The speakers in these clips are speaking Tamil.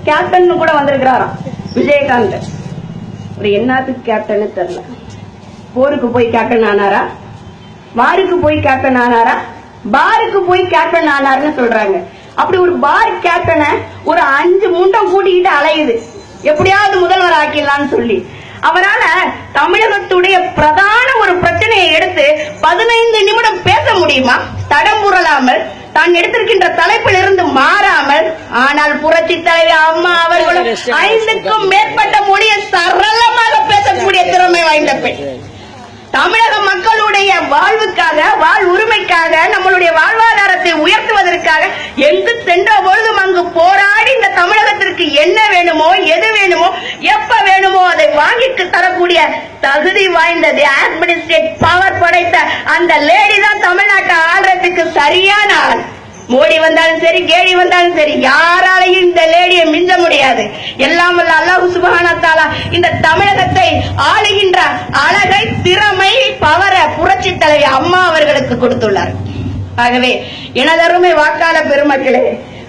கேப்டன் கூட வந்திருக்கிறாராம் விஜயகாந்த். ஒரு என்னத்துக்கு கேப்டன் தெரியல. போருக்கு போய் கேப்டன் ஆனாரா, வாருக்கு போய் கேப்டன் ஆனாரா, பாருக்கு போய் கேப்டன் ஆனாருன்னு சொல்றாங்க. அப்படி ஒரு பார் கேப்டனை ஒரு 5 முண்டம் கூட்டிக்கிட்டு அலையுது, எப்படியாவது முதல்வர் ஆக்கிடலான்னு சொல்லி. அவரால தமிழகத்துடைய பிரதான ஒரு பிரச்சனையை எடுத்து 15 நிமிடம் பேச முடியுமா? தடம் புரளாமல், தான் எடுத்திருக்கின்ற தலைப்பில் இருந்து மாறாமல். ஆனால் புரட்சி தலைவி அம்மா அவர்களும் 5க்கும் மேற்பட்ட மொழியை சரளமாக பேசக்கூடிய திறமை வாய்ந்த பெண். தமிழக மக்களுடைய வாழ்வுக்காக, வாழ் உரிமைக்காக, நம்மளுடைய வாழ்வாதாரத்தை உயர்த்துவதற்காக எங்கு சென்ற பொழுதும் அங்கு போராடி இந்த தமிழகத்திற்கு என்ன வேணுமோ, எது வேணுமோ, எப்ப வேணுமோ அதை வாங்கிட்டு தரக்கூடிய தகுதி வாய்ந்தது, அட்மினிஸ்ட்ரேட் பவர் படைத்த அந்த லேடி தான் தமிழ்நாட்டை ஆள்றதுக்கு சரியான ஆள். மோடி வந்தாலும் சரி, கேடி வந்தாலும் சரி, யாராலையும் இந்த லேடியை மிஞ்ச முடியாது. எல்லாம் வல்ல அல்லாஹ் சுப்ஹானஹு வ தஆலா இந்த தமிழகத்தை ஆளுகின்ற அழகை, திறமை, பவரை புரட்சி தலைவி அம்மா அவர்களுக்கு கொடுத்துள்ளார். ஆகவே எனதருமை வாக்காளர் பெருமக்களே,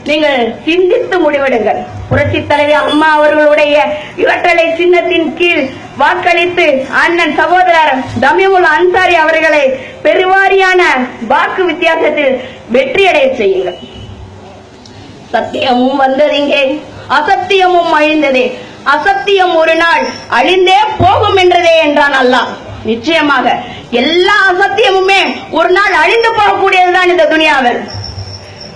நீங்கள் சிந்தித்து முடிவெடுங்கள். புரட்சி தலைவி அம்மா அவர்களுடைய இவற்றலை சின்னத்தின் கீழ் வாக்களித்து அண்ணன் சகோதரர் தமிமுல் அன்சாரி அவர்களை பெருவாரியான வாக்கு வித்தியாசத்தில் வெற்றியடைய செய்யுங்கள். சத்தியமும் வந்ததிங்கே, அசத்தியமும் அழிந்ததே. அசத்தியம் ஒரு நாள் அழிந்தே போகும் என்றதே என்றான் அல்லாஹ். நிச்சயமாக எல்லா அசத்தியமுமே ஒரு நாள் அழிந்து போகக்கூடியதுதான் இந்த துனியாவில்.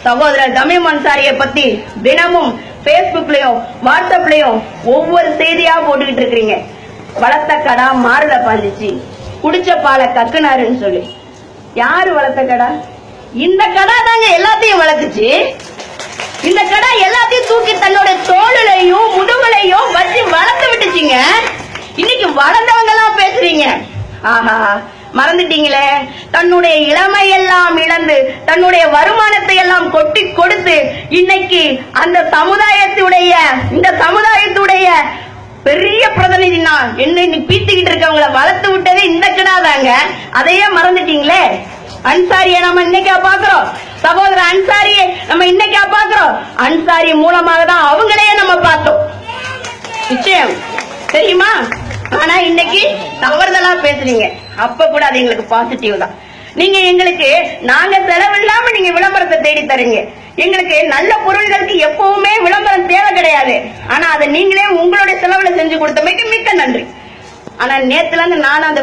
சகோதரர் தமிம் அன்சாரியை பத்தி தினமும் பேஸ்புக்லயும் வாட்ஸ்அப்லயும் ஒவ்வொரு செய்தியா போட்டுக்கிட்டு இருக்கிறீங்க. வளர்த்த கடா மாறுல பாஞ்சிச்சு, குடிச்ச பாலை கக்குனாருன்னு சொல்லி. யாரு வளர்த்த கடா? இந்த கடா தாங்க எல்லாத்தையும் வளர்த்துச்சு. இந்த கடா எல்லாத்தையும் தூக்கி தன்னுடைய தோளுலையும் முதுகுலையும் வச்சு வளர்த்து விட்டுச்சுங்க. இன்னைக்கு வளர்ந்தவங்க எல்லாம் பேசுறீங்க. ஆஹா, மறந்துட்டீங்களே, தன்னுடைய இளமை எல்லாம் இழந்து, தன்னுடைய வருமானத்தை எல்லாம் கொட்டி கொடுத்து, இன்னைக்கு அந்த சமுதாயத்துடைய, இந்த சமுதாயத்துடைய பெரிய பிரதிநிதி என்ன பீத்திக்கிட்டு இருக்கவங்களை வளர்த்து விட்டதே இந்த கிடாதாங்க. அதையே மறந்துட்டீங்களே. அன்சாரியை நம்ம இன்னைக்கா பாக்குறோம், சகோதரர் அன்சாரியை நம்ம இன்னைக்கா பாக்குறோம். அன்சாரி மூலமாக தான் அவங்களையே நம்ம பார்த்தோம். நிச்சயம் தெரியுமா? ஆனா இன்னைக்கு தவறுதலா பேசுறீங்க. அப்ப கூட அது எங்களுக்கு பாசிட்டிவ் தான். நீங்க எங்களுக்கு, நாங்க செலவில்லாம நீங்க விளம்பரத்தை தேடி தரீங்க. எங்களுக்கு நல்ல பொருள்களுக்கு எப்பவுமே விளம்பரம் தேவை கிடையாது. ஆனா அதை நீங்களே உங்களுடைய செலவுல செஞ்சு கொடுத்தமைக்கு மிக்க நன்றி. ஆனா நேத்துல இருந்து நான் அந்த